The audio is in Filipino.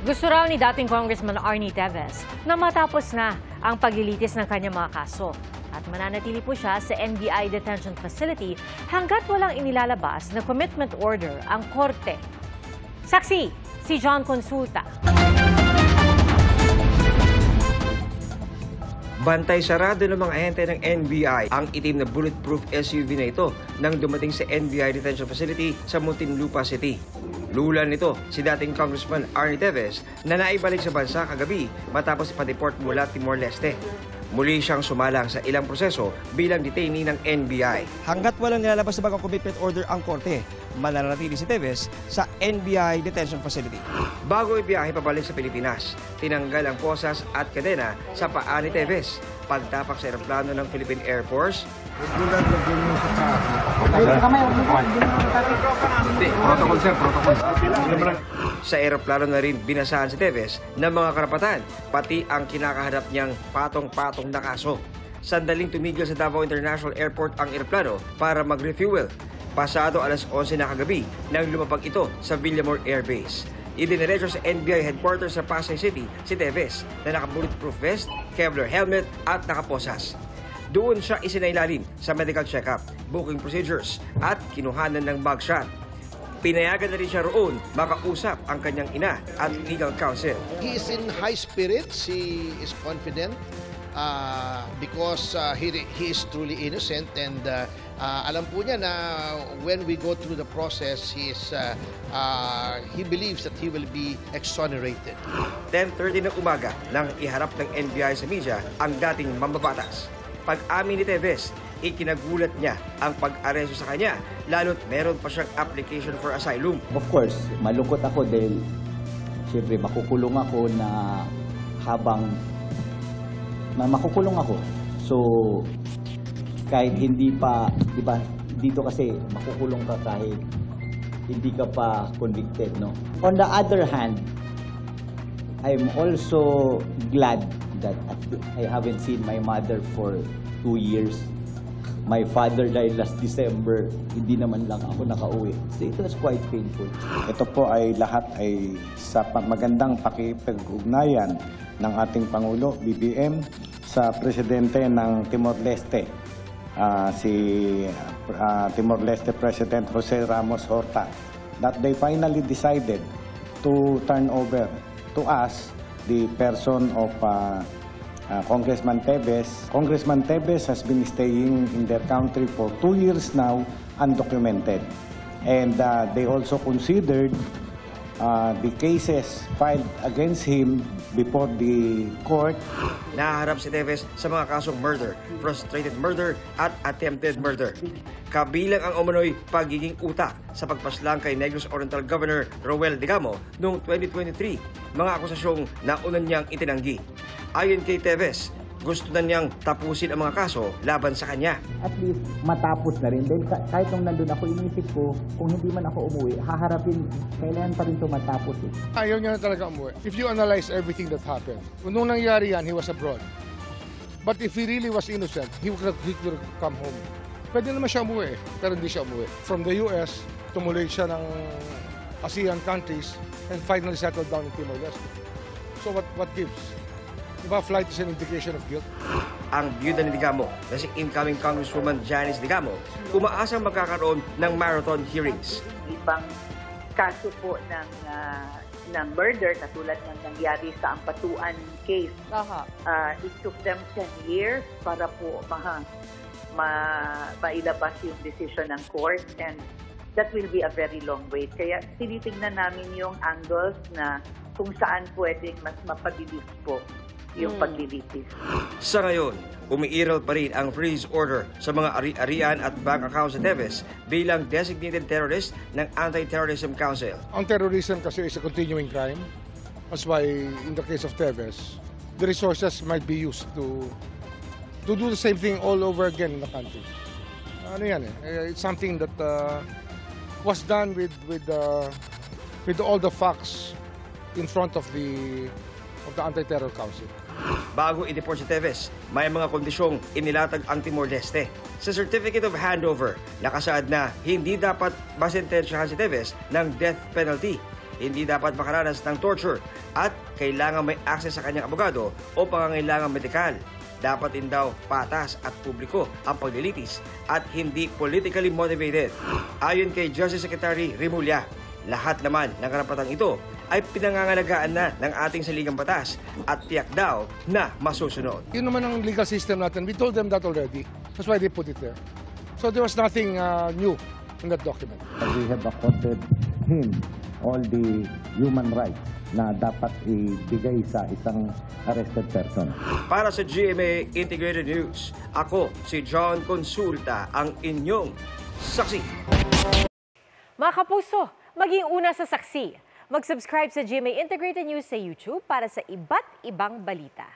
Gusto raw ni dating Congressman Arnie Teves na matapos na ang paglilitis ng kanyang mga kaso at mananatili po siya sa NBI Detention Facility hanggat walang inilalabas na commitment order ang korte. Saksi, si John Consulta. Bantay sarado ng mga ahente ng NBI ang itim na bulletproof SUV na ito nang dumating sa NBI Detention Facility sa Muntinlupa City. Lulan nito si dating Congressman Arnie Teves na naibalik sa bansa kagabi matapos ipa-deport mula Timor-Leste. Muli siyang sumalang sa ilang proseso bilang detainee ng NBI. Hanggat walang nilalabas na bagong commitment order ang korte, mananatili si Teves sa NBI Detention Facility. Bago ibiyahe pabalik sa Pilipinas, tinanggal ang posas at kadena sa paa ni Teves. Pagtapak sa eroplano ng Philippine Air Force, protocol sir, protocol. Sa eroplano na rin binasahan si Teves ng mga karapatan, pati ang kinakaharap niyang patong-patong na kaso. Sandaling tumigil sa Davao International Airport ang eroplano para mag-refuel. Pasado alas 11 na kagabi nang lumapag ito sa Villamor Air Base. Idiniretso sa NBI headquarters sa Pasay City si Teves na naka-bulletproof vest, Kevlar helmet at nakaposas. Doon siya isinailalim sa medical check-up, booking procedures at kinuhanan ng mugshot. Pinayagan na rin siya roon makausap ang kanyang ina at legal counsel. He is in high spirits. He is confident because he is truly innocent, and alam po niya na when we go through the process, he believes that he will be exonerated. 10:30 ng umaga nang iharap ng NBI sa media ang dating mambabatas. Pag-amin ni Teves, ikinagulat niya ang pag-aresto sa kanya, lalo't meron pa siyang application for asylum. Of course, malungkot ako dahil siyempre makukulong ako na habang makukulong ako. So, kahit hindi pa, di ba, dito kasi makukulong ka kahit hindi ka pa convicted, no? On the other hand, I'm also glad that I haven't seen my mother for 2 years. My father died last December. Hindi naman lang ako nakauwi. So it was quite painful. Ito po ay lahat ay sa magandang pakipag-ugnayan ng ating Pangulo, BBM, sa Presidente ng Timor-Leste, si Timor-Leste President Jose Ramos Horta, that they finally decided to turn over to us the person of Congressman Teves. Congressman Teves has been staying in their country for 2 years now, undocumented. And they also considered the cases filed against him before the court. Naharap si Teves sa mga kasong murder, frustrated murder at attempted murder. Kabilang ang umano'y pagiging utak sa pagpaslang kay Negros Oriental Governor Roel Digamo noong 2023, mga akusasyong nauna niyang itinanggi. Ayon kay Teves, gusto na niyang tapusin ang mga kaso laban sa kanya. At least matapos na rin. Dahil kahit nung nandun ako, inisip ko, kung hindi man ako umuwi, haharapin, kailangan pa rin ito matapos. Ayaw niya na talaga umuwi. If you analyze everything that happened, nung nangyari yan, he was abroad. But if he really was innocent, he could have come home. Pwede naman siya umuwi, pero hindi siya umuwi. From the US, tumuloy siya ng ASEAN countries and finally settled down in Timor-Leste. So what gives? Diba, flight is an indication of guilt. Ang byuda ni Digamo na si incoming Congresswoman Janice Digamo umaasang magkakaroon ng marathon hearings. Ibang kaso po ng murder katulad ng nangyari sa Ampatuan case. It took them 10 years para po mailabas yung decision ng court, and that will be a very long wait. Kaya tinitingnan namin yung angles na kung saan pwedeng mas mapabilis po yung paglilitis. Sa ngayon, umiiral pa rin ang freeze order sa mga ari-arian at bank accounts sa Teves bilang designated terrorist ng Anti-Terrorism Council. Ang terrorism kasi is a continuing crime. That's why in the case of Teves, the resources might be used to do the same thing all over again in the country. Ano yan eh? It's something that was done with all the facts in front of the Anti-Terror Council. Bago i-deport si Teves, may mga kondisyong inilatag ang Timor-Leste. Sa Certificate of Handover, nakasaad na hindi dapat masentensyahan si Teves ng death penalty. hindi dapat makaranas ng torture at kailangan may access sa kanyang abogado o pangangailangang medikal. Dapat din daw patas at publiko ang paglilitis at hindi politically motivated. Ayon kay Justice Secretary Rimulya, lahat naman ng karapatang ito ay pinangangalagaan na ng ating saligang batas at tiyak daw na masusunod. Yun naman ang legal system natin. We told them that already. That's why they put it there. So there was nothing new in that document. We have accorded him all the human rights na dapat ibigay sa isang arrested person. Para sa GMA Integrated News, ako si John Consulta, ang inyong saksi. Mga kapuso, maging una sa saksi. Mag-subscribe sa GMA Integrated News sa YouTube para sa iba't ibang balita.